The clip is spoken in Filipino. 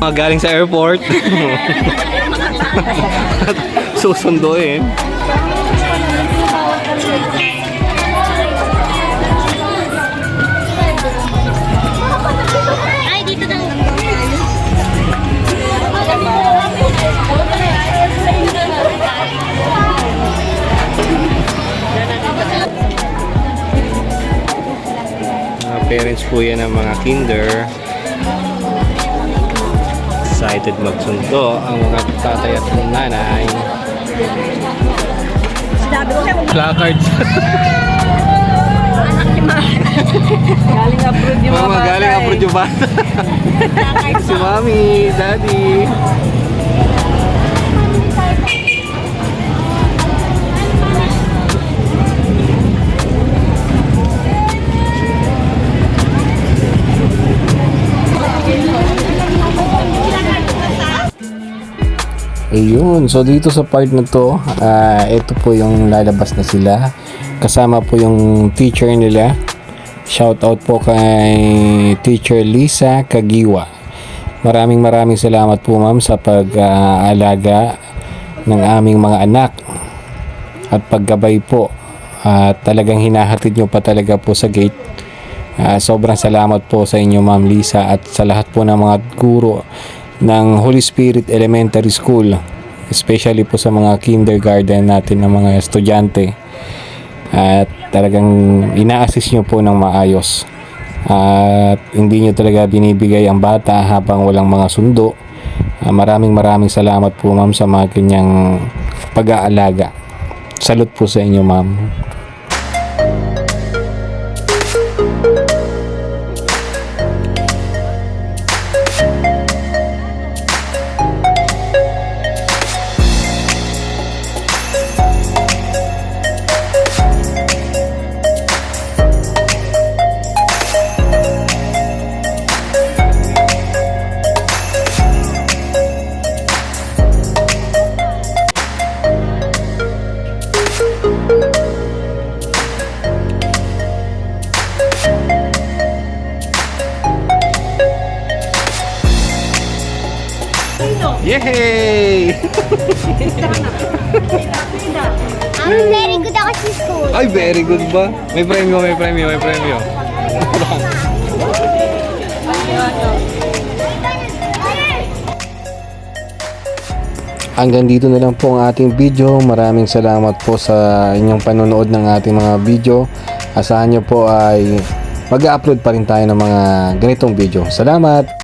Mga galing sa airport. Susunduin. Ay, dito na. Mga parents po yan ng mga kinder. Excited magsundo ang mga tatay at nanay. Placards. Galing abroad yung mga Mama, bata. galing abroad yung bata. Si Mami, Daddy. Ayun, so dito sa part na to, ito po yung lalabas na sila. Kasama po yung teacher nila. Shout out po kay Teacher Lisa Kagiwa. Maraming salamat po ma'am sa pag-aalaga ng aming mga anak at paggabay po. Talagang hinahatid nyo pa talaga po sa gate. Sobrang salamat po sa inyo ma'am Lisa at sa lahat po ng mga guro ng Holy Spirit Elementary School, especially po sa mga kindergarten natin ng mga estudyante, at talagang ina-assist nyo po ng maayos at hindi nyo talaga binibigay ang bata habang walang mga sundo. Maraming salamat po ma'am sa mga kanyang pag-aalaga. Salute po sa inyo ma'am. Yay! Ang very good ako sa school. Ay, very good ba? May premyo. Hanggang dito na lang po ang ating video. Maraming salamat po sa inyong panonood ng ating mga video. Asahan nyo po ay mag-upload pa rin tayo ng mga ganitong video. Salamat!